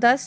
10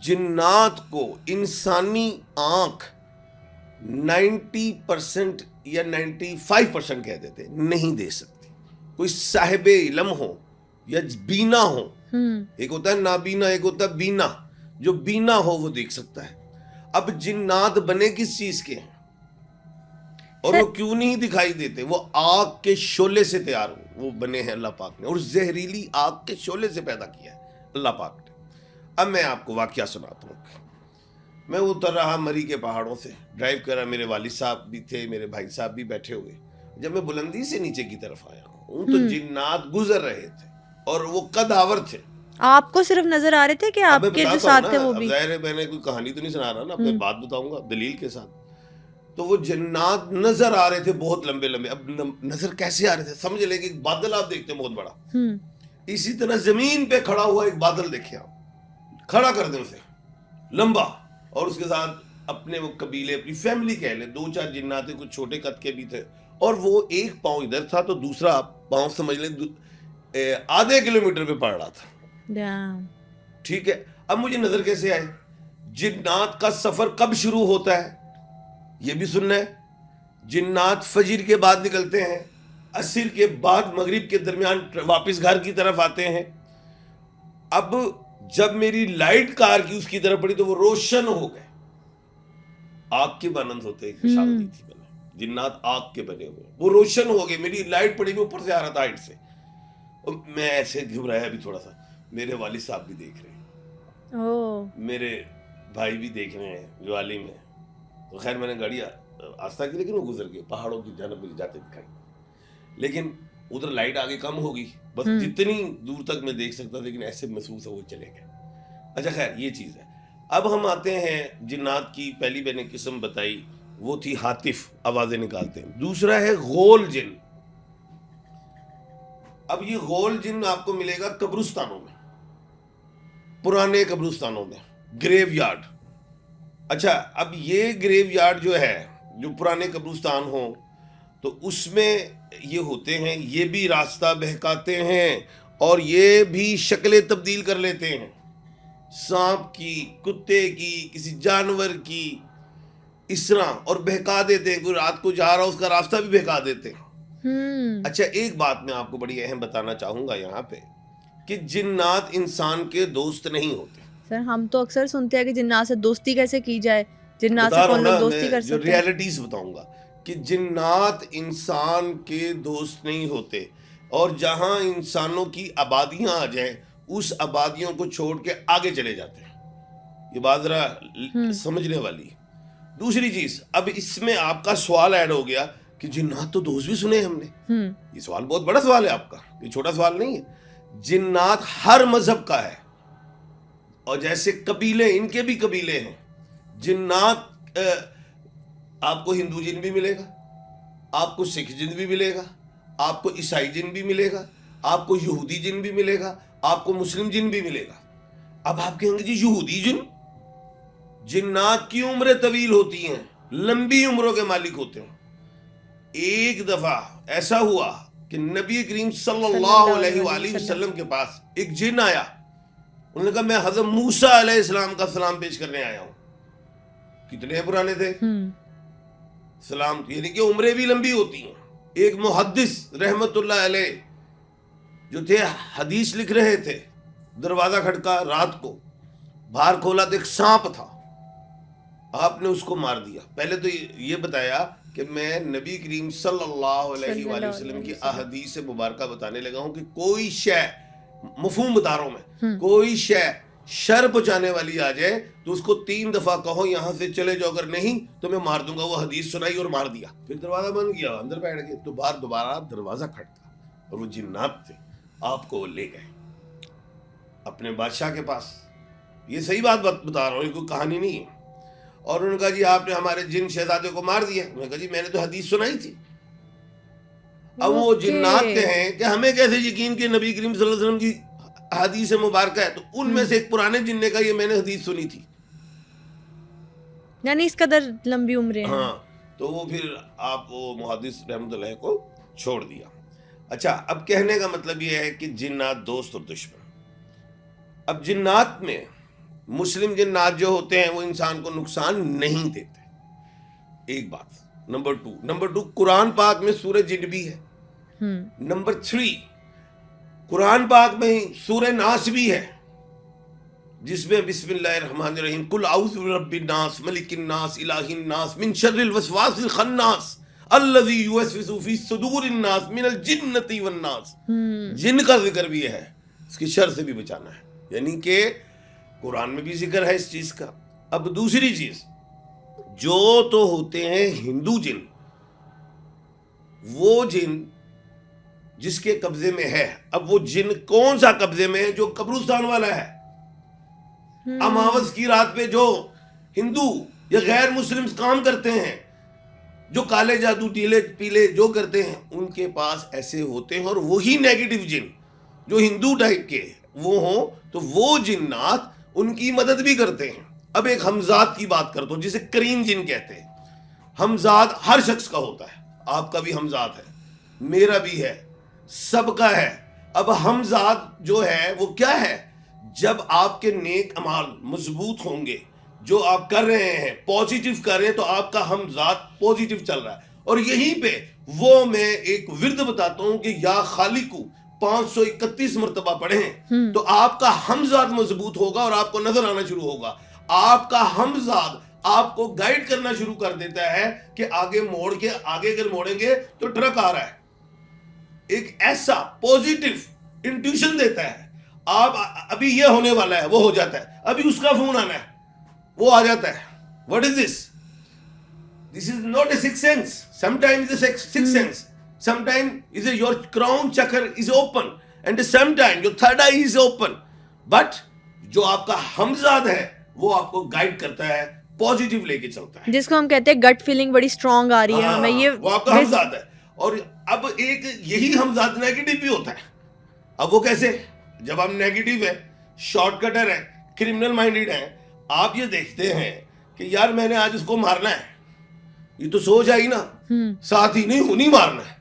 جنات کو انسانی آنکھ 90% یا 95% کہہ دیتے نہیں دے سکتی. کوئی صاحب علم ہو یا بینا ہو, ایک ہوتا ہے نابینا, ایک ہوتا ہے بینا, جو بینا ہو وہ دیکھ سکتا ہے. اب جنات بنے کس چیز کے ہیں اور وہ کیوں نہیں دکھائی دیتے؟ وہ آگ کے شعلے سے تیار وہ بنے ہیں اللہ پاک نے, اور زہریلی آگ کے شعلے سے پیدا کیا ہے اللہ پاک نے. اب میں آپ کو واقعہ سناتا ہوں. میں اتر رہا مری کے پہاڑوں سے, ڈرائیو کر رہا, میرے والد صاحب بھی تھے, میرے بھائی صاحب بھی بیٹھے ہوئے. جب میں بلندی سے نیچے کی طرف آیا ہوں تو جنات گزر رہے تھے اور وہ قدآور تھے. آپ کو صرف نظر آ رہے تھے کہ آپ کے جو ساتھ تھے وہ بھی؟ ظاہر ہے میں نے کوئی کہانی تو نہیں سنا رہا نا, اپنے بات بتاؤں گا دلیل کے ساتھ. تو وہ جنات نظر آ رہے تھے بہت لمبے لمبے. اب نظر کیسے آ رہے تھے؟ سمجھ لیں کہ ایک بادل آپ دیکھتے ہیں بہت بڑا, اسی طرح زمین پہ کھڑا ہوا ایک بادل دیکھے آپ, کھڑا کر دیں اسے لمبا, اور اس کے ساتھ اپنے وہ قبیلے, اپنی فیملی کہہ لیں, 2-4 جنات تھے, کچھ چھوٹے قد کے بھی تھے, اور وہ ایک پاؤں ادھر تھا تو دوسرا پاؤں سمجھ لیں آدھے کلومیٹر پہ پڑ رہا تھا. ٹھیک ہے, اب مجھے نظر کیسے آئے؟ جنات کا سفر کب شروع ہوتا ہے یہ بھی سننا ہے. جنات فجر کے بعد نکلتے ہیں, عصر کے بعد مغرب کے درمیان واپس گھر کی طرف آتے ہیں. اب جب میری لائٹ کار کی اس کی طرف پڑی تو وہ روشن ہو گئے. آگ کے مانند ہوتے ہیں, مثال دی تھی میں نے, جنات آگ کے بنے ہوئے, وہ روشن ہو گئے. میری لائٹ پڑی ہوئی اوپر سے آ رہا تھا ہائٹ سے, اور میں ایسے گھبرایا بھی تھوڑا سا. میرے والد صاحب بھی دیکھ رہے ہیں, میرے بھائی بھی دیکھ رہے ہیں جو عالم ہیں. تو خیر میں نے گاڑی آستہ کی, لیکن وہ گزر گئے, پہاڑوں کی جانب مجھے جاتے دکھائی. لیکن ادھر لائٹ آگے کم ہوگی, بس جتنی دور تک میں دیکھ سکتا تھا, لیکن ایسے محسوس ہو وہ چلے گئے. اچھا خیر یہ چیز ہے. اب ہم آتے ہیں جنات کی. پہلی میں نے قسم بتائی وہ تھی ہاتف, آوازیں نکالتے ہیں. دوسرا ہے غول جن. اب یہ غول جن آپ کو ملے گا قبرستانوں میں, پرانے قبرستانوں میں, گریو یارڈ. اچھا اب یہ گریو یارڈ جو ہے, جو پرانے قبرستان ہوں, تو اس میں یہ ہوتے ہیں, یہ بھی راستہ بہکاتے ہیں اور یہ بھی شکلیں تبدیل کر لیتے ہیں, سانپ کی, کتے کی, کسی جانور کی, اس طرح, اور بہکا دیتے ہیں. کوئی رات کو جا رہا اس کا راستہ بھی بہکا دیتے ہیں. اچھا ایک بات میں آپ کو بڑی اہم بتانا چاہوں گا یہاں پہ, کہ جنات انسان کے دوست نہیں ہوتے. سر ہم تو اکثر سنتے ہیں کہ جنات سے دوستی کیسے کی جائے, جنات سے کون لوگ دوستی کر سکتے ہیں. جو ریالٹیز بتاؤں گا کہ جنات انسان کے دوست نہیں ہوتے, اور جہاں انسانوں کی آبادیاں آ جائیں اس آبادیوں کو چھوڑ کے آگے چلے جاتے ہیں. یہ بات ذرا سمجھنے والی ہے. دوسری چیز, اب اس میں آپ کا سوال ایڈ ہو گیا کہ جنات تو دوست بھی سنے ہم نے. یہ سوال بہت بڑا سوال ہے آپ کا, یہ چھوٹا سوال نہیں ہے. جنات ہر مذہب کا ہے, اور جیسے قبیلے, ان کے بھی قبیلے ہیں. جنات آپ کو ہندو جن بھی ملے گا, آپ کو سکھ جن بھی ملے گا, آپ کو عیسائی جن بھی ملے گا, آپ کو یہودی جن بھی ملے گا, آپ کو مسلم جن بھی ملے گا. اب آپ کہیں گے جی یہودی جن, جنات کی عمریں طویل ہوتی ہیں, لمبی عمروں کے مالک ہوتے ہیں. ایک دفعہ ایسا ہوا کہ نبی کریم صلی اللہ علیہ وآلہ وسلم کے پاس ایک جن آیا. انہوں نے کہا میں حضرت موسیٰ علیہ السلام کا سلام پیش کرنے آیا ہوں. کتنے پرانے تھے سلام, یعنی کہ عمریں بھی لمبی ہوتی ہیں. ایک محدث رحمت اللہ علیہ جو تھے حدیث لکھ رہے تھے, دروازہ کھڑکا رات کو, باہر کھولا تو ایک سانپ تھا. آپ نے اس کو مار دیا. پہلے تو یہ بتایا کہ میں نبی کریم صلی اللہ علیہ وآلہ وسلم کی احادیث مبارکہ بتانے لگا ہوں کہ کوئی شے, مفہوم بتا رہا ہوں میں, کوئی شے شر پہنچانے والی آ جائے تو اس کو 3 دفعہ کہو یہاں سے چلے جاؤ, اگر نہیں تو میں مار دوں گا. وہ حدیث سنائی اور مار دیا. پھر دروازہ بند کیا, اندر بیٹھ گئے. تو باہر دوبارہ دروازہ کھٹکا, اور وہ جنات تھے, آپ کو وہ لے گئے اپنے بادشاہ کے پاس. یہ صحیح بات بتا رہا ہوں, یہ کوئی کہانی نہیں ہے. اور انہوں نے کہا جی آپ نے ہمارے جن شہزادے کو مار دیا. انہوں نے کہا جی میں نے تو حدیث سنائی تھی. اب وہ جنات کہیں کہ ہمیں کیسے یقین کہ نبی کریم صلی اللہ علیہ وسلم کی حدیث مبارکہ ہے. تو ان میں سے ایک پرانے جن نے کہا یہ میں نے حدیث سنی تھی, یعنی اس قدر لمبی عمریں ہیں. ہاں, تو وہ پھر آپ وہ محدث رحمت اللہ کو چھوڑ دیا. اچھا اب کہنے کا مطلب یہ ہے کہ جنات دوست اور دشمن. اب جنات میں مسلم جنات جو ہوتے ہیں وہ انسان کو نقصان نہیں دیتے. ایک بات. نمبر 2 قرآن پاک میں سورہ جن بھی ہے. نمبر 3 قرآن پاک میں سورہ ناس بھی ہے جس میں بسم اللہ الرحمن الرحیم قل اعوذ برب الناس ملک الناس الہ الناس من شر الوسواس الخناس الذی یوسوس فی صدور الناس من الجنۃ والناس. جن کا ذکر بھی ہے, اس کی شر سے بھی بچانا ہے, یعنی کہ قرآن میں بھی ذکر ہے اس چیز کا. اب دوسری چیز, جو تو ہوتے ہیں ہندو جن, وہ جن جس کے قبضے میں ہے. اب وہ جن کون سا قبضے میں ہے؟ جو قبرستان والا ہے. اماوس کی رات پہ جو ہندو یا غیر مسلم کام کرتے ہیں, جو کالے جادو ٹیلے پیلے جو کرتے ہیں, ان کے پاس ایسے ہوتے ہیں. اور وہی نیگیٹو جن جو ہندو ٹائپ کے وہ ہوں تو وہ جنات ان کی مدد بھی کرتے ہیں. اب ایک ہمزاد کی بات کرتا ہوں جسے کریم جن کہتے ہیں. ہمزاد ہر شخص کا ہوتا ہے. آپ کا بھی ہمزاد ہے, میرا بھی ہے, سب کا ہے. اب ہمزاد جو ہے وہ کیا ہے؟ جب آپ کے نیک اعمال مضبوط ہوں گے, جو آپ کر رہے ہیں پوزیٹیو کر رہے ہیں, تو آپ کا ہمزاد پوزیٹیو چل رہا ہے. اور یہیں پہ وہ میں ایک ورد بتاتا ہوں کہ یا خالقو 531 مرتبہ پڑھیں تو آپ کا ہمزاد مضبوط ہوگا اور آپ کو نظر آنا شروع ہوگا. آپ کا ہمزاد آپ کو گائیڈ کرنا شروع کر دیتا ہے کہ آگے موڑ کے, آگے اگر موڑیں گے تو ٹرک آ رہا ہے. ایک ایسا پوزیٹیو انٹیوشن دیتا ہے. آپ ابھی یہ ہونے والا ہے, وہ ہو جاتا ہے. ابھی اس کا فون آنا ہے, وہ آ جاتا ہے. What is this? This is not a sixth sense. Sometimes it's a sixth sense. Sometimes your crown chakra is open and sometimes your third eye is open. But جو آپ کا ہمزاد ہے وہ آپ کو گائیڈ کرتا ہے, پوزیٹیو لے کے چلتا ہے, جس کو ہم کہتے ہیں گٹ فیلنگ بڑی اسٹرانگ آ رہی ہے ہمیں. یہ وہ آپ کا ہمزاد ہے. اور اب ایک یہی ہمزاد نیگیٹو بھی ہوتا ہے. اب وہ کیسے؟ جب ہم نیگیٹو ہے, شارٹ کٹر ہے, کرمنل مائنڈیڈ ہیں, آپ یہ دیکھتے ہیں کہ یار میں نے آج اس کو مارنا ہے, یہ تو سوچ آئی نا, ساتھ ہی نہیں ہونی مارنا ہے.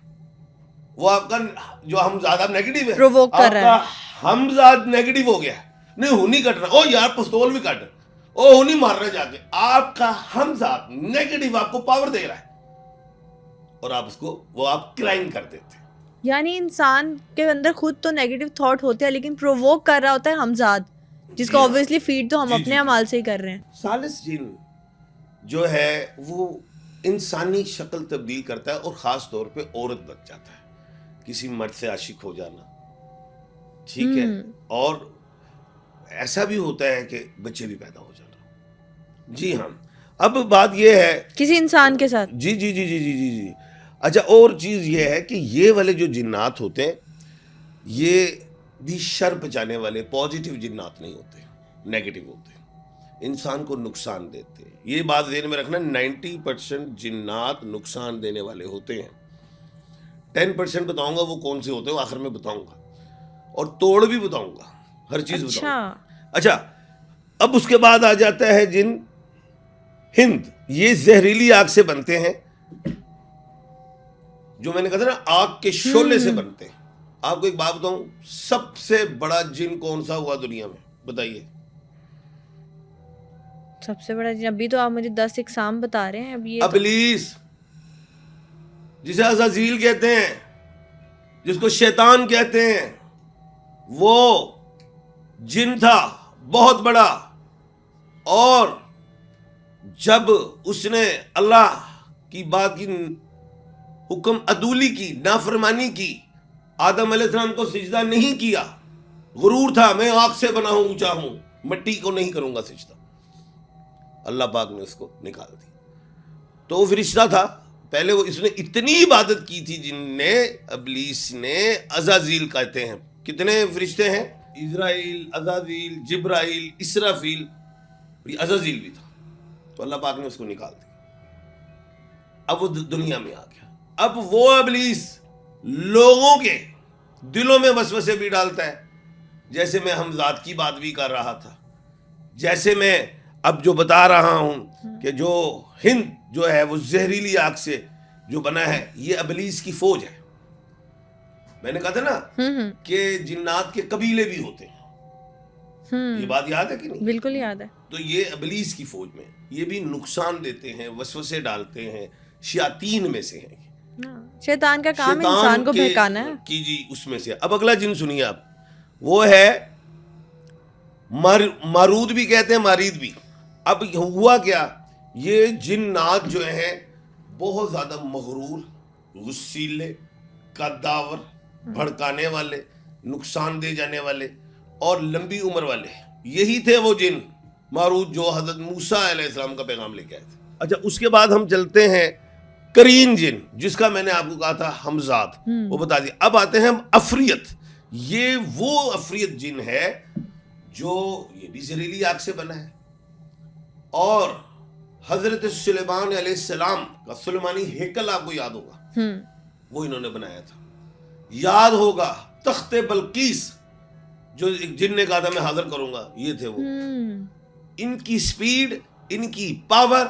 وہ آپ کا جو ہمزاد نیگیٹو ہے, پرووک کر رہا ہے. ہمزاد نیگیٹو ہو گیا, نہیں ہونی کٹ رہا, او یار پستول بھی کٹ, او ہونی مارنا جا کے. آپ کا ہمزاد نیگیٹو آپ کو پاور دے رہا ہے اور آپ اس کو وہ آپ کرائم کر دیتے ہیں. یعنی انسان کے اندر خود تو نیگیٹو تھاٹ ہوتے ہیں لیکن پرووک کر رہا ہوتا ہے ہمزاد, جس کو obviously فیڈ تو ہم اپنے اعمال سے ہی کر رہے ہیں. ثالث جن جو ہے وہ انسانی شکل تبدیل کرتا ہے اور خاص طور پہ عورت بن جاتا ہے. کسی مرد سے عاشق ہو جانا, ٹھیک ہے, اور ایسا بھی ہوتا ہے کہ بچے بھی پیدا ہو جانا. جی ہاں. اب بات یہ ہے کسی انسان کے ساتھ. جی جی جی جی جی جی جی اچھا, اور چیز یہ ہے کہ یہ والے جو جنات ہوتے ہیں یہ بھی شر پہنچانے والے پوزیٹیو جنات نہیں ہوتے, نیگیٹو ہوتے ہیں, انسان کو نقصان دیتے ہیں. یہ بات ذہن میں رکھنا, 90% جنات نقصان دینے والے ہوتے ہیں. 10% بتاؤں گا وہ کون سے ہوتے ہیں, آخر میں بتاؤں گا, اور توڑ بھی بتاؤں گا, ہر چیز بتاؤں گا. اچھا, اب اس کے بعد آ جاتا ہے جن ہند. یہ زہریلی آگ سے بنتے ہیں, جو میں نے کہا تھا نا آگ کے شعلے سے بنتے ہیں. آپ کو ایک بات بتاؤں, سب سے بڑا جن کون سا ہوا دنیا میں, بتائیے. سب سے بڑا جن, ابھی تو آپ مجھے 10 اقسام بتا رہے ہیں. اب یہ ابلیس, جسے عزازیل کہتے ہیں, جس کو شیطان کہتے ہیں, وہ جن تھا بہت بڑا. اور جب اس نے اللہ کی بات کی, حکم عدولی کی, نافرمانی کی, آدم علیہ السلام کو سجدہ نہیں کیا, غرور تھا, میں آگ سے بنا ہوں, اونچا ہوں, مٹی کو نہیں کروں گا سجدہ. اللہ پاک نے اس کو نکال دی. تو وہ فرشتہ تھا پہلے, وہ اس نے اتنی عبادت کی تھی جن نے, ابلیس نے, عزازیل کہتے ہیں. کتنے فرشتے ہیں؟ اسرائیل, عزازیل, جبرائیل, اسرافیل, عزازیل بھی تھا. تو اللہ پاک نے اس کو نکال دیا. اب وہ دنیا میں آ گیا. اب وہ ابلیس لوگوں کے دلوں میں وسوسے بھی ڈالتا ہے, جیسے میں ہمزاد کی بات بھی کر رہا تھا, جیسے میں اب جو بتا رہا ہوں کہ جو ہند جو ہے وہ زہریلی آگ سے جو بنا ہے, یہ ابلیس کی فوج ہے. میں نے کہا تھا نا کہ جنات کے قبیلے بھی ہوتے ہیں, یہ بات یاد ہے کہ نہیں؟ بالکل یاد ہے. تو یہ ابلیس کی فوج میں یہ بھی نقصان دیتے ہیں, وسوسے ڈالتے ہیں, شیاطین میں سے ہیں. شیطان کا کام انسان کو بہکانا ہے. جی اس میں سے. اب اگلا جن سنیے آپ, وہ ہے مارود بھی کہتے ہیں, مارید بھی. اب ہوا کیا, یہ جنات جو ہیں بہت زیادہ مغرور, غسیلے, قداور, بھڑکانے والے, نقصان دے جانے والے اور لمبی عمر والے, یہی تھے وہ جن مارود جو حضرت موسیٰ علیہ السلام کا پیغام لے کے آئے تھے. اچھا اس کے بعد ہم چلتے ہیں کرین جن, جس کا میں نے آپ کو کہا تھا ہمزاد, وہ بتا دیا. اب آتے ہیں ہم عفریت. یہ وہ عفریت جن ہے جو یہ بھی زہریلی آگ سے بنا ہے, اور حضرت سلیمان علیہ السلام کا سلیمانی ہیکل آپ کو یاد ہوگا, وہ انہوں نے بنایا تھا. یاد ہوگا تخت بلقیس جو ایک جن نے کہا تھا میں حاضر کروں گا, یہ تھے وہ. ان کی سپیڈ, ان کی پاور,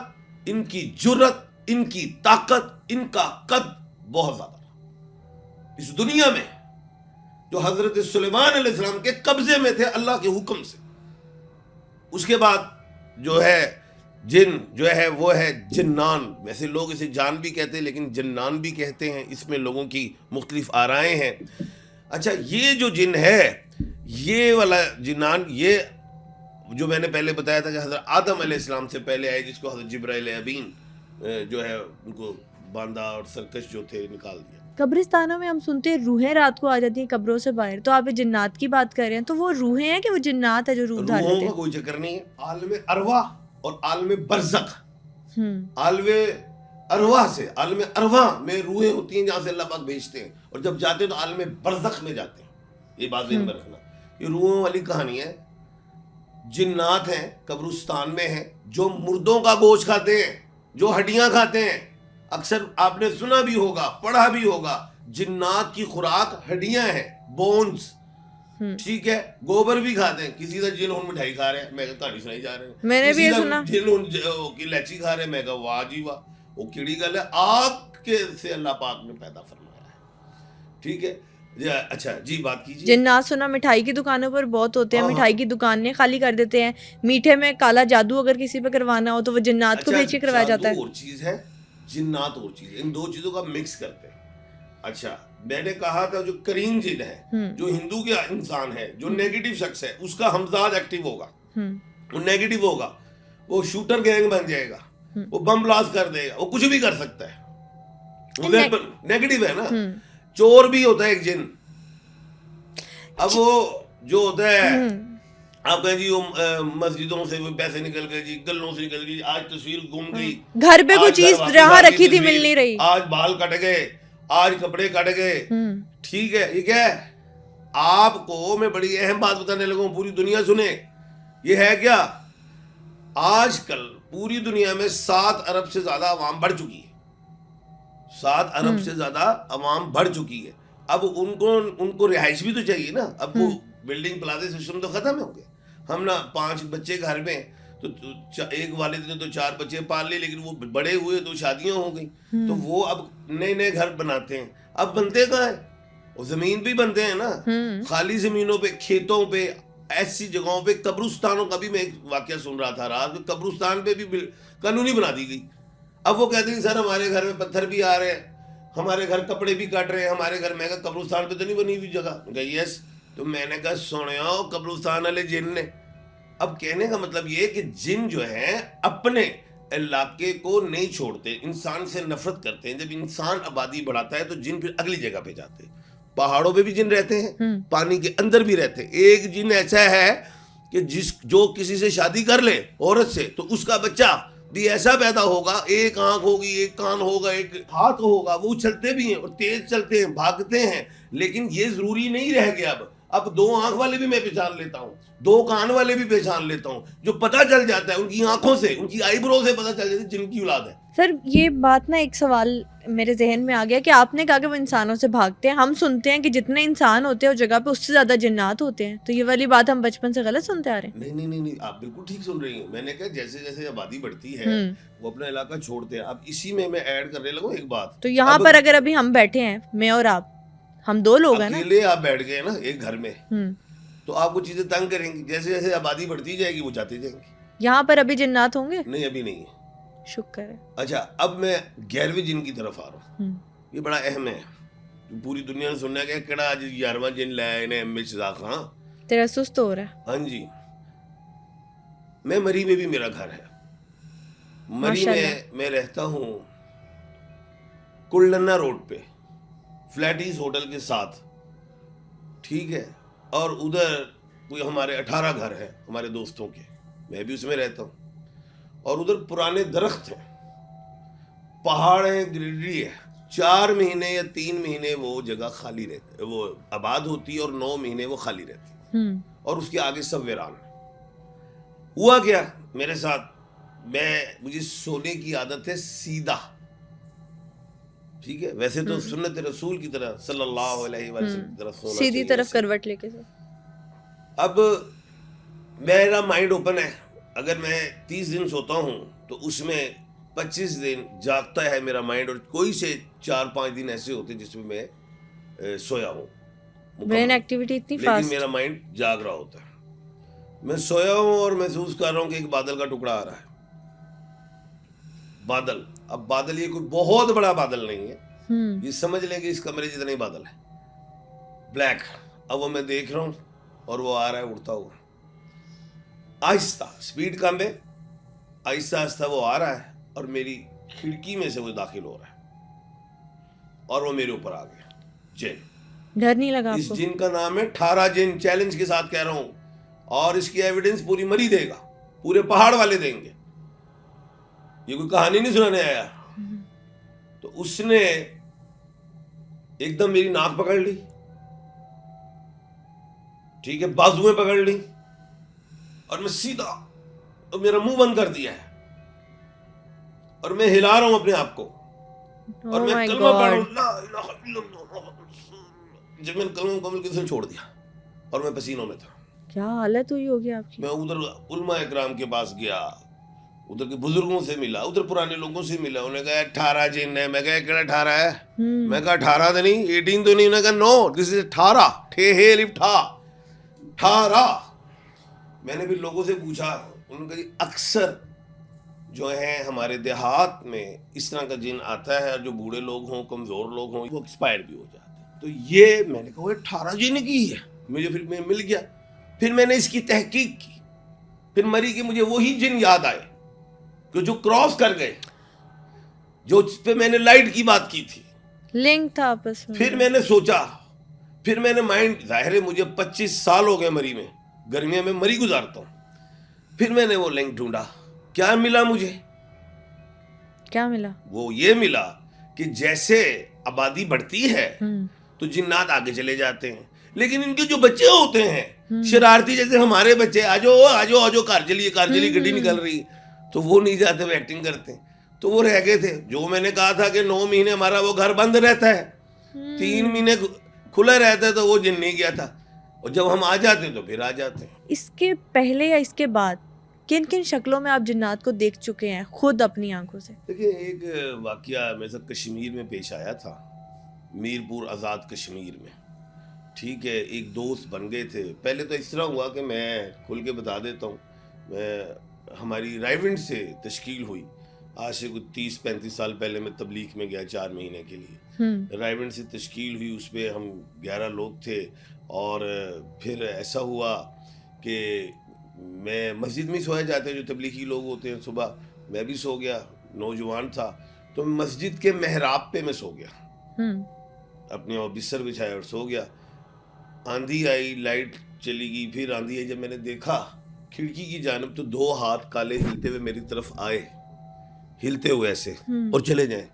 ان کی جرت, ان کی طاقت, ان کا قد بہت زیادہ اس دنیا میں, جو حضرت سلیمان علیہ السلام کے قبضے میں تھے اللہ کے حکم سے. اس کے بعد جو ہے جن جو ہے وہ ہے جنان. ویسے لوگ اسے جان بھی کہتے ہیں لیکن جنان بھی کہتے ہیں, اس میں لوگوں کی مختلف آرائیں ہیں. اچھا یہ جو جن ہے, یہ والا جنان, یہ جو میں نے پہلے بتایا تھا کہ حضرت آدم علیہ السلام سے پہلے آئے, جس کو حضرت جبرائیل امین جو ہے ان کو باندھا اور سرکش جو تھے نکال دیا. قبرستانوں میں ہم سنتے ہیں روحیں رات کو آ جاتی ہیں قبروں سے باہر, تو آپ جنات کی بات کر رہے ہیں, تو وہ روحیں ہیں کہ وہ جنات ہے جو روح دھار لیتے ہیں؟ روحوں کا کوئی چکر نہیں ہے. عالم ارواح اور عالم برزخ, عالم ارواح سے عالم ارواح میں روحیں ہوتی ہیں جہاں سے اللہ پاک بھیجتے ہیں, اور جب جاتے ہیں تو عالم برزخ میں جاتے ہیں. یہ بات ذہن میں رکھنا, یہ روحوں والی کہانی ہے. جنات ہیں قبرستان میں ہیں جو مردوں کا گوشت کھاتے ہیں, جو ہڈیاں کھاتے ہیں. اکثر آپ نے سنا بھی ہوگا, پڑھا بھی ہوگا, جنات کی خوراک ہڈیاں ہیں, بونز. ٹھیک ہے, گوبر بھی کھاتے ہیں. کسی کا جن ہوں مٹھائی کھا رہے ہیں, میں کہانی سنائی جا رہے ہیں. میں نے بھی یہ سنا. جن ہوں کی لیچی کھا رہے ہیں, میں کہا واہ جی واہ, وہ کیڑی گل ہے, آگ کے سے اللہ پاک نے پیدا فرمایا ہے. ٹھیک ہے. اچھا جی بات کیجیے. جنات سنا مٹھائی کی دکانوں پر بہت ہوتے ہیں, مٹھائی کی دکانیں خالی کر دیتے ہیں. میٹھے میں کالا جادو اگر کسی پہ کروانا ہو تو وہ جنات کو بھیج کے کروایا جاتا ہے. اور چیز ہے, جنات اور چیز, ان دو چیزوں کا مکس کرتے ہیں. اچھا میں نے کہا تھا جو کریم جن ہے, جو ہندو کا انسان ہے, جو نیگیٹو شخص ہے, اس کا ہمزاد ایکٹیو ہوگا, وہ نیگیٹو ہوگا, وہ شوٹر گینگ بن جائے گا, وہ بم بلاسٹ کر دے گا, وہ کچھ بھی کر سکتا ہے, وہ نیگیٹو ہے نا. چور بھی ہوتا ہے ایک جن. اب وہ جو ہوتا ہے آپ کہیں جی مسجدوں سے پیسے نکل گئے جی, گلوں سے نکل گئی, آج تصویر گم گئی, گھر پہ کوئی چیز جہاں رکھی تھی مل نہیں رہی, آج بال کٹ گئے, آج کپڑے کٹ گئے. ٹھیک ہے, یہ کیا ہے؟ آپ کو میں بڑی اہم بات بتانے لگا ہوں, پوری دنیا سنے. یہ ہے کیا, آج کل پوری دنیا میں 7 ارب سے زیادہ عوام بڑھ چکی ہے. 7 ارب سے زیادہ عوام بڑھ چکی ہے. اب ان کو رہائش بھی تو چاہیے نا. اب وہ بلڈنگ پلازے سسٹم تو ختم ہو گئے. ہم نا 5 بچے گھر میں, تو ایک والد نے تو 4 بچے پال لیے, لیکن وہ بڑے ہوئے تو شادیاں ہو گئی, تو وہ اب نئے گھر بناتے ہیں. اب بنتے کہاں ہیں, وہ زمین پہ بنتے ہیں نا, خالی زمینوں پہ, کھیتوں پہ, ایسی جگہوں پہ. قبرستانوں کا بھی میں ایک واقعہ سن رہا تھا رات میں, قبرستان پہ بھی قانونی بنا دی گئی. اب وہ کہتے ہیں سر ہمارے گھر میں پتھر بھی آ رہے ہیں, ہمارے گھر کپڑے بھی کٹ رہے ہیں, ہمارے گھر. میں کہا قبرستان پہ تو نہیں بنی ہوئی جگہ. کہ یس. تو میں نے کہا سنو, قبرستان والے جن نے. اب کہنے کا مطلب یہ کہ جن جو ہیں اپنے علاقے کو نہیں چھوڑتے, انسان سے نفرت کرتے ہیں. جب انسان آبادی بڑھاتا ہے تو جن پھر اگلی جگہ پہ جاتے ہیں. پہاڑوں پہ بھی جن رہتے ہیں, پانی کے اندر بھی رہتے ہیں. ایک جن ایسا ہے کہ جو کسی سے شادی کر لے عورت سے, تو اس کا بچہ بھی ایسا پیدا ہوگا, ایک آنکھ ہوگی, ایک کان ہوگا, ایک ہاتھ ہوگا. وہ چلتے بھی ہیں اور تیز چلتے ہیں, بھاگتے ہیں. لیکن یہ ضروری نہیں رہ گیا. اب 2 آنکھ والے بھی میں پہچان لیتا ہوں, 2 کان والے بھی پہچان لیتا ہوں. جو پتہ چل جاتا ہے ان کی آنکھوں سے, ان کی آئی برو سے پتہ چل جاتا ہے جن کی اولاد ہے. سر یہ بات نا ایک سوال میرے ذہن میں آ گیا کہ آپ نے کہا کہ وہ انسانوں سے بھاگتے ہیں. ہم سنتے ہیں کہ جتنے انسان ہوتے ہیں اس جگہ پہ اس سے زیادہ جنات ہوتے ہیں, تو یہ والی بات ہم بچپن سے غلط سنتے آ رہے ہیں. نہیں, آپ بالکل ٹھیک سن رہی ہیں. میں نے کہا جیسے جیسے آبادی بڑھتی ہے وہ اپنا علاقہ چھوڑتے ہیں. اب اسی میں ایڈ کرنے لگا ایک بات. تو یہاں پر اگر ابھی ہم بیٹھے ہیں, میں اور آپ, ہم 2 لوگ ہیں نا, اکیلے آپ بیٹھ گئے نا ایک گھر میں, تو آپ کو چیزیں تنگ کریں گی. جیسے جیسے آبادی بڑھتی جائے گی وہ جاتے جائیں گے. یہاں پر ابھی جنات ہوں گے؟ نہیں ابھی نہیں ہے. شکر ہے. اچھا اب میں 11ویں جن کی طرف آ رہا ہوں. ہم، یہ بڑا اہم ہے, پوری دنیا نے سننا کہ کہڑا آج 11واں جن لایا انہیں ایم ایچ شہزاد خان. تیرا سست ہو رہا ہے. ہاں جی, میں مری میں بھی میرا گھر ہے. مری ماشاء میں اللہ. میں رہتا ہوں کلڈنا روڈ پہ, فلیٹیز ہوٹل کے ساتھ, ٹھیک ہے. اور ادھر کوئی ہمارے 18 گھر ہیں ہمارے دوستوں کے, میں بھی اس میں رہتا ہوں. اور ادھر پرانے درخت ہیں, پہاڑ ہیں, گرینری ہے. 4 مہینے یا 3 مہینے وہ جگہ خالی رہتی, وہ آباد ہوتی ہے, اور 9 مہینے وہ خالی رہتی ہے. اور اس کے آگے سب ویران. ہوا کیا میرے ساتھ, مجھے سونے کی عادت ہے سیدھا, ٹھیک ہے. ویسے تو سنت رسول کی طرح صلی اللہ علیہ وسلم کی طرف سونا سیدھی چاہیے طرف کروٹ لے کے. اب میرا مائنڈ اوپن ہے, اگر میں 30 دن سوتا ہوں تو اس میں 25 دن جاگتا ہے میرا مائنڈ, اور کوئی سے 4-5 دن ایسے ہوتے جس میں میں سویا ہوں. برین ایکٹیویٹی اتنی لیکن فاسٹ. میرا مائنڈ جاگ رہا ہوتا ہے. میں سویا ہوں اور محسوس کر رہا ہوں کہ ایک بادل کا ٹکڑا آ رہا ہے. بادل, اب بادل یہ کوئی بہت بڑا بادل نہیں ہے, یہ سمجھ لیں کہ اس کمرے جتنا ہی بادل ہے, بلیک. اب وہ میں دیکھ رہا ہوں اور وہ آ رہا ہے اڑتا ہوا, آہستہ, سپیڈ کم ہے, آہستہ آہستہ وہ آ رہا ہے, اور میری کھڑکی میں سے وہ داخل ہو رہا ہے, اور وہ میرے اوپر آ گیا. جن, ڈر نہیں لگا اس آپ کو؟ جن کا نام ہے 18 جن, چیلنج کے ساتھ کہہ رہا ہوں, اور اس کی ایویڈنس پوری مری دے گا, پورے پہاڑ والے دیں گے, یہ کوئی کہانی نہیں سنانے آیا. تو اس نے ایک دم میری ناک پکڑ لی, ٹھیک ہے, بازویں پکڑ لی, اور میں سیدھا, اور میرا منہ بند کر دیا ہے, اور میں ہلا رہا ہوں اپنے آپ کو, اور میں کلمہ پڑھ رہا ہوں, لا الہ الا اللہ. جب میں نے کلمہ مکمل کیا, چھوڑ دیا, اور میں پسینوں میں تھا. کیا حالت ہوئی ہوگی آپ کی؟ میں ادھر علماء اکرام کے پاس گیا, ادھر کے بزرگوں سے ملا, ادھر پرانے لوگوں سے ملا. انہوں نے کہا 18 جن ہے. میں کہا کہڑا 18 ہے؟ میں کہا 18 تو نہیں, 18 تو نہیں. انہوں نے کہا نو, دس از 18, ٹھے ہے لف ٹھا, 18. میں نے بھی لوگوں سے پوچھا, انہوں نے کہا اکثر جو ہیں ہمارے دیہات میں اس طرح کا جن آتا ہے, اور جو بوڑھے لوگ ہوں, کمزور لوگ ہوں, وہ ایکسپائر بھی ہو جاتے ہیں. تو یہ میں نے کہا وہ 18 جن کی ہے. مجھے پھر میں مل گیا, پھر میں نے اس کی تحقیق کی, پھر مری کہ مجھے وہی جن یاد آئے کہ جو کراس کر گئے, جو پہ میں نے لائٹ کی بات کی تھی, لنک تھا آپس میں. پھر میں نے سوچا, پھر میں نے مائنڈ, ظاہر ہے مجھے 25 سال ہو گئے مری میں, گرمیاں میں مری گزارتا ہوں. پھر میں نے وہ لنک ڈھونڈا, کیا ملا مجھے؟ کیا ملا؟ وہ یہ ملا کہ جیسے آبادی بڑھتی ہے تو جنات آگے چلے جاتے ہیں, لیکن ان کے جو بچے ہوتے ہیں شرارتی, جیسے ہمارے بچے, آجو آجو آجو, کار چلی گڈی نکل رہی, تو وہ نہیں جاتے, وہ ایکٹنگ کرتے ہیں. تو وہ رہ گئے تھے. جو میں نے کہا تھا کہ 9 مہینے ہمارا وہ گھر بند رہتا ہے, 3 مہینے کھلا رہتا ہے, تو وہ جن نہیں گیا تھا. اور جب ہم آ جاتے تو پھر آ جاتے ہیں. اس کے پہلے یا اس کے بعد کن کن شکلوں میں آپ جنات کو دیکھ چکے ہیں خود اپنی آنکھوں سے؟ دیکھیں, ایک واقعہ میرے ساتھ کشمیر میں پیش آیا تھا, میرپور آزاد کشمیر میں, ٹھیک ہے. ایک دوست بن گئے تھے. پہلے تو اس طرح ہوا کہ میں کھل کے بتا دیتا ہوں, ہماری رائیونڈ سے تشکیل ہوئی, آج سے کوئی 30-35 سال پہلے میں تبلیغ میں گیا 4 مہینے کے لیے. رائیونڈ سے تشکیل ہوئی, اس پہ ہم 11 لوگ تھے. اور پھر ایسا ہوا کہ میں مسجد میں سویا جاتے, جو تبلیغی لوگ ہوتے ہیں, صبح میں بھی سو گیا, نوجوان تھا, تو مسجد کے محراب پہ میں سو گیا, اپنے اور بستر بچھایا اور سو گیا. آندھی آئی, لائٹ چلی گئی, پھر آندھی آئی. جب میں نے دیکھا کھڑکی کی جانب, تو 2 ہاتھ کالے ہلتے ہوئے میری طرف آئے, ہلتے ہوئے ایسے, اور چلے جائیں.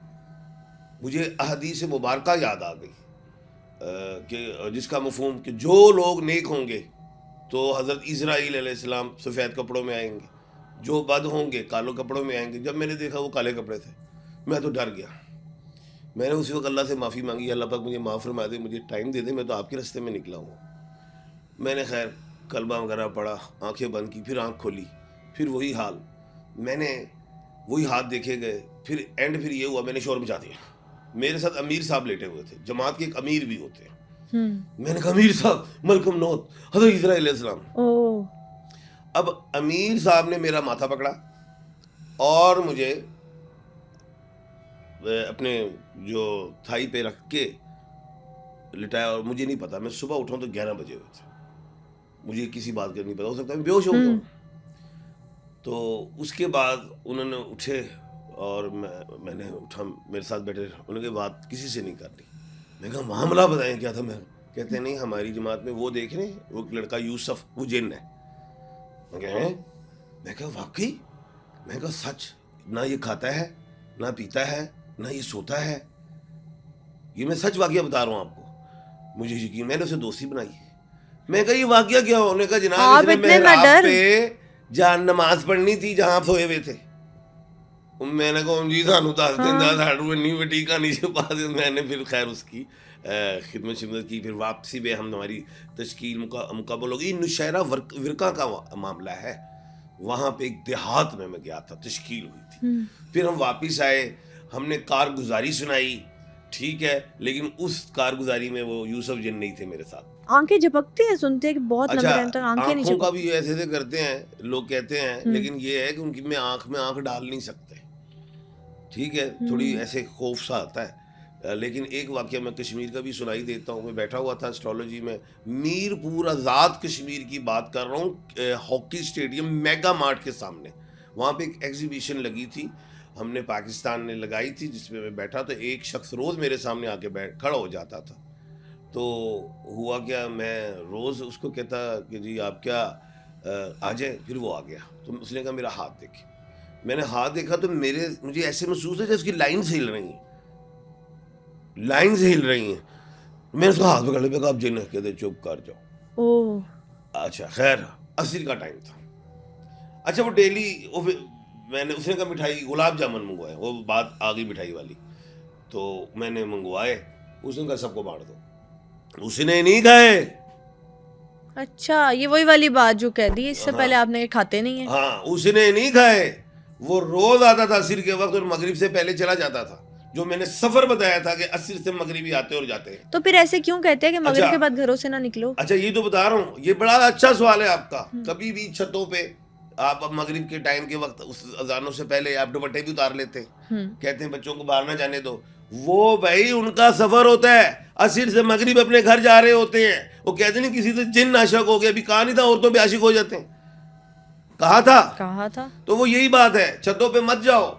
مجھے احادیث مبارکہ یاد آ گئی کہ جس کا مفہوم کہ جو لوگ نیک ہوں گے تو حضرت اسرائیل علیہ السلام سفید کپڑوں میں آئیں گے, جو بد ہوں گے کالوں کپڑوں میں آئیں گے. جب میں نے دیکھا وہ کالے کپڑے تھے, میں تو ڈر گیا. میں نے اسی وقت اللہ سے معافی مانگی, اللہ پاک مجھے معاف فرما دے, مجھے ٹائم دے دے, میں تو آپ کے راستے میں نکلا ہوں. میں نے خیر کلمہ وغیرہ پڑھا, آنکھیں بند کی, پھر آنکھ کھولی, پھر وہی حال, میں نے وہی ہاتھ دیکھے گئے. پھر اینڈ پھر یہ ہوا, میں نے شور مچا دیا. میرے ساتھ امیر صاحب لیٹے ہوئے تھے, جماعت کے ایک امیر بھی ہوتے ہیں, میں نے کہا امیر صاحب ملکم نوت حضرت اسرائیل علیہ السلام. اب امیر صاحب نے میرا ماتھا پکڑا اور مجھے اپنے جو تھائی پہ رکھ کے لٹایا, اور مجھے نہیں پتا, میں صبح اٹھا تو 11 بجے ہوئے تھے, مجھے کسی بات کا نہیں پتا, ہو سکتا ہے میں بے ہوش ہو گیا ہوں. تو اس کے بعد انہوں نے اٹھے اور میں نے اٹھا, میرے ساتھ بیٹھے, انہوں نے بات کسی سے نہیں کرنی. میں کہا معاملہ بتائیں کیا تھا. میں کہتے ہیں نہیں ہماری جماعت میں وہ دیکھ رہے ہیں, وہ لڑکا یوسف وہ جن ہے. میں کہا واقعی؟ میں کہا سچ, نہ یہ کھاتا ہے نہ پیتا ہے نہ یہ سوتا ہے, یہ میں سچ واقعہ بتا رہا ہوں آپ کو, مجھے یقین. میں نے اسے دوستی بنائی. میں کہا یہ واقعہ کیا ہو؟ انہوں نے کہا جناب اس نے محراب پہ جہاں نماز پڑھنی تھی جہاں سوئے ہوئے تھے. میں نے کہا جی سانو دس دن نہیں بٹی کہانی چھپا دیں. میں نے پھر خیر اس کی خدمت کی. پھر واپسی پہ ہماری تشکیل مکمل ہو گئی. نشیرہ ورقہ کا معاملہ ہے, وہاں پہ ایک دیہات میں گیا تھا, تشکیل ہوئی تھی. پھر ہم واپس آئے, ہم نے کارگزاری سنائی, ٹھیک ہے, لیکن اس کارگزاری میں وہ یوسف جن نہیں تھے میرے ساتھ. آنکھیں جھپکتی ہیں سنتے کہ بہت لمبے ٹائم تک آنکھیں نہیں آنکھوں کا بھی ایسے ایسے کرتے ہیں لوگ کہتے ہیں, لیکن یہ ہے کہ ان کی میں آنکھ ڈال نہیں سکتے, ٹھیک ہے, تھوڑی ایسے خوف سا آتا ہے. لیکن ایک واقعہ میں کشمیر کا بھی سنائی دیتا ہوں. میں بیٹھا ہوا تھا اسٹرالوجی میں, میر پور آزاد کشمیر کی بات کر رہا ہوں, ہاکی اسٹیڈیم میگا مارٹ کے سامنے. وہاں پہ ایک ایگزیبیشن لگی تھی, ہم نے پاکستان نے لگائی تھی, جس میں بیٹھا تو ایک شخص روز میرے سامنے آ کے کھڑا ہو جاتا تھا. تو ہوا کیا, میں روز اس کو کہتا کہ جی آپ کیا آ جائیں, پھر وہ آ گیا. تو اس نے کہا میرا ہاتھ دیکھیں. میں نے ہاتھ دیکھا تو مجھے ایسے محسوس ہے جیسے اس کی لائنز ہل رہی ہیں, میں نے اس کا ہاتھ پکڑ لیا. کہا آپ جن کہتے چپ کر جاؤ. اچھا خیر عصر کا ٹائم تھا. اچھا وہ ڈیلی میں نے, اس نے کہا مٹھائی گلاب جامن منگوائے, وہ بات آ گئی مٹھائی والی. تو میں نے منگوائے, اس نے کہا سب کو بانٹ دو. اس نے نہیں کھائے. اچھا یہ وہی والی بات جو کہہ دی, اس سے پہلے آپ نے کھاتے نہیں ہیں. ہاں اس نے نہیں کھائے. وہ روز آتا تھا عصر کے وقت اور مغرب سے پہلے چلا جاتا تھا, جو میں نے سفر بتایا تھا کہ عصر سے مغربی آتے اور جاتے ہیں. تو پھر ایسے کیوں کہتے ہیں کہ مغرب کے بعد گھروں سے نہ نکلو؟ اچھا یہ تو بتا رہا ہوں, یہ بڑا اچھا سوال ہے آپ کا. کبھی بھی چھتوں پہ آپ اب مغرب کے ٹائم کے وقت اس اذانوں سے پہلے آپ دوپٹے بھی اتار لیتے ہیں, کہتے ہیں بچوں کو باہر نہ جانے دو. وہ بھائی ان کا سفر ہوتا ہے, عصر سے مغرب اپنے گھر جا رہے ہوتے ہیں. وہ کہتے نہیں کسی سے جن عاشق ہو گیا, ابھی کہا نہیں تھا عورتوں پہ عاشق ہو جاتے ہیں, کہا تھا. تو وہ یہی بات ہے, چھتوں پہ مت جاؤ,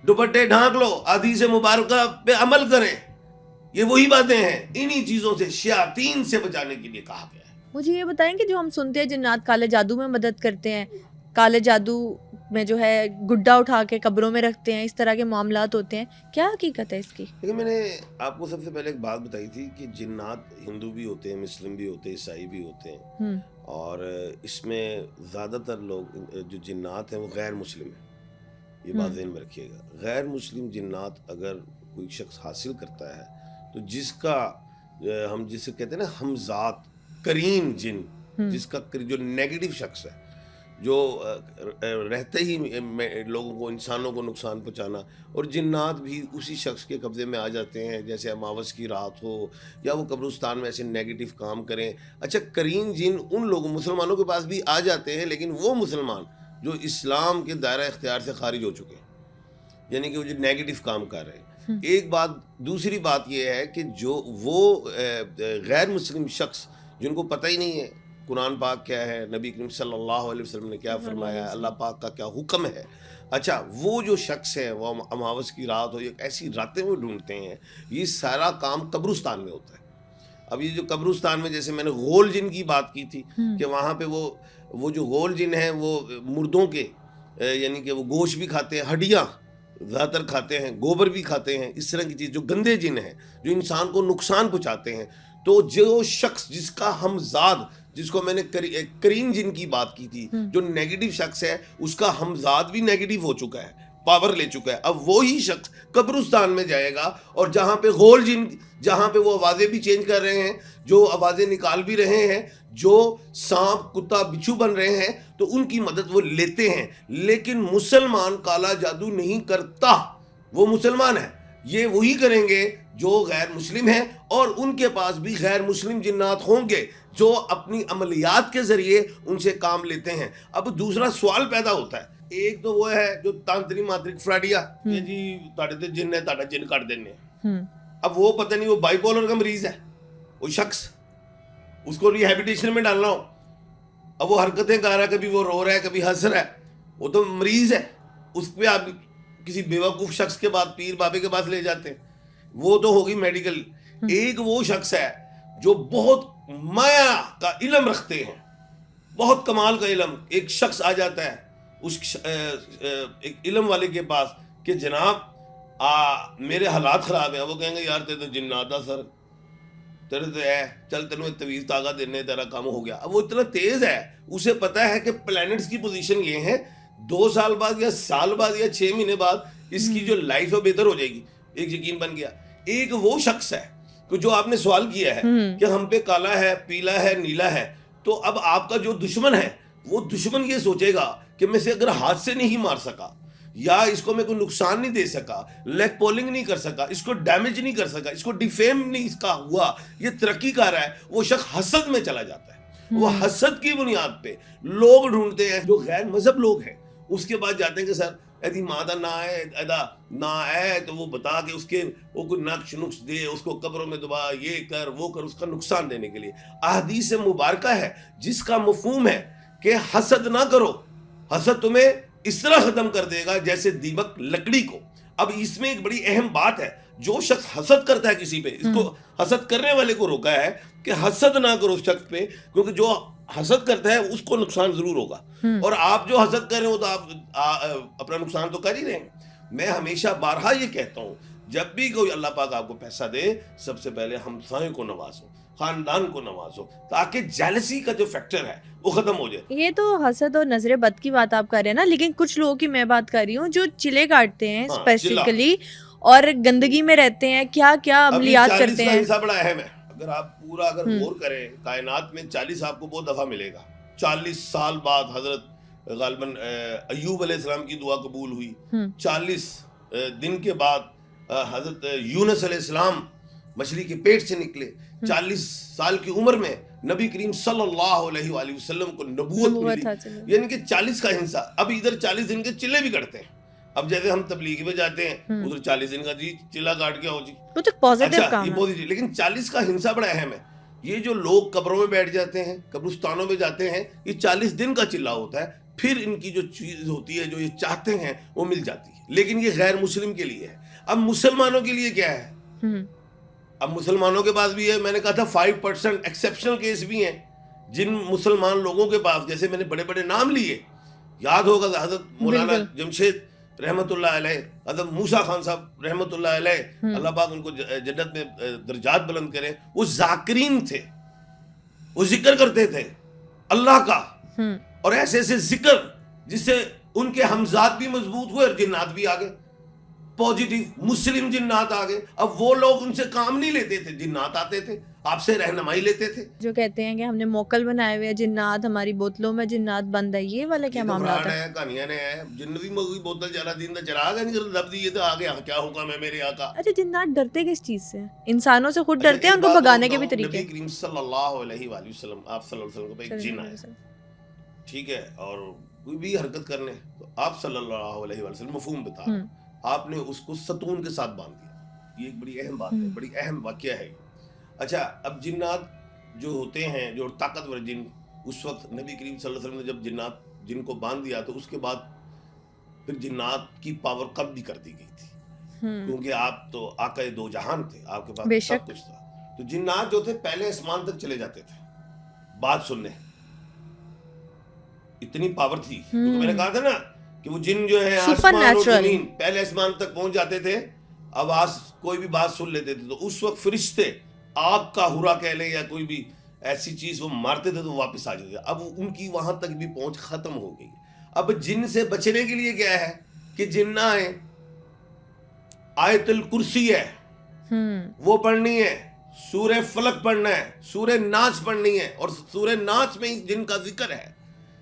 دوپٹے ڈھانک لو, حدیث مبارکہ پہ عمل کریں. یہ وہی باتیں ہیں, انہی چیزوں سے شیاطین سے بچانے کے لیے کہا گیا ہے. مجھے یہ بتائیں کہ جو ہم سنتے ہیں جنات کالے جادو میں مدد کرتے ہیں, کالے جادو میں جو ہے گڈا اٹھا کے قبروں میں رکھتے ہیں, اس طرح کے معاملات ہوتے ہیں, کیا حقیقت ہے اس کی؟ لیکن میں نے آپ کو سب سے پہلے ایک بات بتائی تھی کہ جنات ہندو بھی ہوتے ہیں, مسلم بھی ہوتے ہیں, عیسائی بھی ہوتے ہیں, اور اس میں زیادہ تر لوگ جو جنات ہیں وہ غیر مسلم ہیں. یہ بات ذہن میں رکھیے گا. غیر مسلم جنات اگر کوئی شخص حاصل کرتا ہے تو جس کا ہم جسے کہتے ہیں نا ہمزاد کرین جن, جس کا جو نیگیٹو شخص ہے, جو رہتے ہی لوگوں کو, انسانوں کو نقصان پہنچانا, اور جنات بھی اسی شخص کے قبضے میں آ جاتے ہیں. جیسے اماوس کی رات ہو یا وہ قبرستان میں ایسے نیگیٹو کام کریں. اچھا کرین جن ان لوگوں مسلمانوں کے پاس بھی آ جاتے ہیں, لیکن وہ مسلمان جو اسلام کے دائرہ اختیار سے خارج ہو چکے ہیں, یعنی کہ وہ جو نیگیٹو کام کر رہے ہیں. ایک بات. دوسری بات یہ ہے کہ جو وہ غیر مسلم شخص جن کو پتہ ہی نہیں ہے قرآن پاک کیا ہے, نبی کریم صلی اللہ علیہ وسلم نے کیا فرمایا ہے, اللہ پاک کا کیا حکم ہے, اچھا وہ جو شخص ہے وہ اماوس کی رات ہو, ایک ایسی راتیں وہ ڈھونڈتے ہیں. یہ سارا کام قبرستان میں ہوتا ہے. اب یہ جو قبرستان میں, جیسے میں نے غول جن کی بات کی تھی کہ وہاں پہ وہ جو غول جن ہیں وہ مردوں کے, یعنی کہ وہ گوشت بھی کھاتے ہیں, ہڈیاں زیادہ تر کھاتے ہیں, گوبر بھی کھاتے ہیں, اس طرح کی چیز, جو گندے جن ہیں جو انسان کو نقصان پہنچاتے ہیں. تو جو شخص جس کا ہمزاد, جس کو میں نے کرین جن کی بات کی تھی, جو نیگیٹو شخص ہے, اس کا ہمزاد بھی نیگیٹو ہو چکا ہے, پاور لے چکا ہے. اب وہی شخص قبرستان میں جائے گا, اور جہاں پہ غول جن, جہاں پہ وہ آوازیں بھی چینج کر رہے ہیں, جو آوازیں نکال بھی رہے ہیں, جو سانپ کتا بچھو بن رہے ہیں, تو ان کی مدد وہ لیتے ہیں. لیکن مسلمان کالا جادو نہیں کرتا, وہ مسلمان ہے. یہ وہی کریں گے جو غیر مسلم ہیں, اور ان کے پاس بھی غیر مسلم جنات ہوں گے جو اپنی عملیات کے ذریعے ان سے کام لیتے ہیں. اب دوسرا سوال پیدا ہوتا ہے, ایک تو وہ ہے جو تانتری ماترک فراڈیا کہ جی تاڑے تے جن ہے تاڑا جن کر دینے. اب وہ پتہ نہیں وہ بائی پولر کا مریض ہے, وہ شخص اس کو ریہیبلیٹیشن میں ڈالنا ہو, اب وہ حرکتیں کر رہا ہے, کبھی وہ رو رہا ہے کبھی ہنس رہا ہے, وہ تو مریض ہے. اس پہ آپ کسی بیوقوف شخص کے بعد پیر بابے کے پاس لے جاتے ہیں, وہ تو ہوگی میڈیکل. ایک وہ شخص ہے جو بہت مایا کا علم رکھتے ہیں, بہت کمال کا علم. ایک شخص آ جاتا ہے اس ایک علم والے کے پاس کہ جناب میرے حالات خراب ہیں. وہ کہیں گے یار تیرے تو جنات آ سر, تیرے تو ہے, چل تینوں تویز طاقت دینے, تیرا کام ہو گیا. اب وہ اتنا تیز ہے, اسے پتا ہے کہ پلینٹس کی پوزیشن یہ ہے, 2 سال بعد یا سال بعد یا 6 مہینے بعد اس کی جو لائف ہے بہتر ہو جائے گی. ایک یقین بن گیا. ایک وہ شخص ہے کہ جو آپ نے سوال کیا ہے کہ ہم پہ کالا ہے, پیلا ہے, نیلا ہے, تو اب آپ کا جو دشمن ہے وہ دشمن یہ سوچے گا کہ میں سے اگر ہاتھ سے نہیں مار سکا, یا اس کو میں کوئی نقصان نہیں دے سکا, لیگ پولنگ نہیں کر سکا, اس کو ڈیمیج نہیں کر سکا, اس کو ڈیفیم نہیں اس کا ہوا, یہ ترقی کر رہا ہے, وہ شخص حسد میں چلا جاتا ہے. وہ حسد کی بنیاد پہ لوگ ڈھونڈتے ہیں جو غیر مذہب لوگ ہیں, اس کے بعد جاتے ہیں کہ سر ایدی مادہ نہ ہے, ایدا نہ ہے, تو وہ بتا کے اس کے وہ کوئی نقش دے, اس کو قبروں میں دبا, یہ کر وہ کر, اس کا نقصان دینے کے لیے. احادیث مبارکہ ہے جس کا مفہوم ہے کہ حسد نہ کرو, حسد تمہیں اس طرح ختم کر دے گا جیسے دیمک لکڑی کو. اب اس میں ایک بڑی اہم بات ہے, جو شخص حسد کرتا ہے کسی پہ, اس کو حسد کرنے والے کو روکا ہے کہ حسد نہ کرو اس شخص پہ, کیونکہ جو حسد کرتا ہے اس کو نقصان ضرور ہوگا, اور آپ جو حسد کر رہے ہو تو آپ اپنا نقصان تو کر ہی رہے ہیں. میں ہمیشہ بارہا یہ کہتا ہوں, جب بھی کوئی اللہ پاک آپ کو پیسہ دے, سب سے پہلے ہمسائے کو نوازو, خاندان کو نوازو, تاکہ جیلسی کا جو فیکٹر ہے وہ ختم ہو جائے. یہ تو حسد اور نظر بد کی بات آپ کر رہے ہیں نا, لیکن کچھ لوگوں کی میں بات کر رہی ہوں جو چلے کاٹتے ہیں اسپیسیفکلی اور گندگی میں رہتے ہیں, کیا کیا عملیات کرتے ہیں. حصہ بڑا اہم ہے. اگر آپ پورا غور کریں کائنات میں 40 آپ کو بہت دفعہ ملے گا. 40 سال بعد حضرت غالباً ایوب علیہ السلام کی دعا قبول ہوئی. 40 دن کے بعد حضرت یونس علیہ السلام مچھلی کے پیٹ سے نکلے. 40 سال کی عمر میں نبی کریم صلی اللہ علیہ وآلہ وسلم کو نبوت ملی, یعنی کہ 40 کا ہنسا. اب ادھر 40 دن کے چلے بھی کٹتے ہیں. اب جیسے ہم تبلیغ میں جاتے ہیں ادھر 40 دن کا جی چلا کاٹ گیا ہو جی, وہ تو پازیٹیو کام ہے. لیکن 40 کا ہنسا بڑا اہم ہے. یہ جو لوگ قبروں میں بیٹھ جاتے ہیں, قبرستانوں میں جاتے ہیں, یہ 40 دن کا چلا ہوتا ہے. پھر ان کی جو چیز ہوتی ہے جو یہ چاہتے ہیں وہ مل جاتی ہے. لیکن یہ غیر مسلم کے لیے ہے. اب مسلمانوں کے لیے کیا ہے؟ اب مسلمانوں کے پاس بھی ہے, میں نے کہا تھا 5% ایکسیپشنل کیس بھی ہیں جن مسلمان لوگوں کے پاس, جیسے میں نے بڑے بڑے نام لیے, یاد ہوگا حضرت مولانا جمشید رحمت اللہ علیہ, حضرت موسیٰ خان صاحب رحمت اللہ علیہ, اللہ پاک ان کو جنت میں درجات بلند کرے. وہ ذاکرین تھے, وہ ذکر کرتے تھے اللہ کا, اور ایسے ایسے ذکر جس سے ان کے ہمزاد بھی مضبوط ہوئے اور جنات بھی آگے, پوزیٹیو مسلم جنات آگے. اب وہ لوگ ان سے کام نہیں لیتے تھے, جنات آتے تھے آپ سے رہنمائی لیتے تھے. جو کہتے ہیں کہ ہم نے موکل بنائے ہوئے جنات, ہماری بوتلوں میں جنات بند ہے, یہ والا کیا معاملہ ہے؟ کہانیاں نے ہے, جن بھی بوتل جلا دین دا چراغ ہے نہیں دب دیے تو آگے کیا حکم ہے میرے آقا. اچھا جنات ڈرتے کس چیز سے؟ انسانوں سے خود ڈرتے ہیں, ان کو بھگانے کے بھی طریقے. نبی کریم صلی اللہ علیہ وآلہ وسلم, آپ صلی اللہ علیہ وسلم کو ایک جن آیا, ٹھیک ہے, اور کوئی بھی حرکت کرنے تو آپ صلی اللہ علیہ وآلہ وسلم مفہوم بتا, آپ نے اس کو ستون کے ساتھ باندھ دیا. یہ ایک بڑی اہم بات ہے, بڑی اہم واقعہ ہے. اچھا اب جنات جو ہوتے ہیں, جو طاقتور جن, اس وقت نبی کریم صلی اللہ علیہ وسلم نے جب جن کو باندھ دیا تو اس کے بعد پھر جنات کی پاور کم بھی کر دی گئی تھی, کیونکہ آپ تو آقا دو جہان تھے, آپ کے پاس سب کچھ تھا. تو جنات جو تھے پہلے آسمان تک چلے جاتے تھے بات سننے, اتنی پاور تھی. کیونکہ میں نے کہا تھا نا کہ وہ جن جو ہے آسمان اور زمین پہلے آسمان تک پہنچ جاتے تھے, آواز کوئی بھی بات سن لیتے تھے, تو اس وقت فرشتے آگ کا ہورا کہہ لیں یا کوئی بھی ایسی چیز وہ مارتے تھے تو واپس آ جاتے. اب ان کی وہاں تک بھی پہنچ ختم ہو گئی. اب جن سے بچنے کے لیے کیا ہے کہ جن نہ آئے, آیت الکرسی ہے وہ پڑھنی ہے, سورہ فلق پڑھنا ہے, سورہ ناس پڑھنی ہے, اور سورہ ناس میں جن کا ذکر ہے.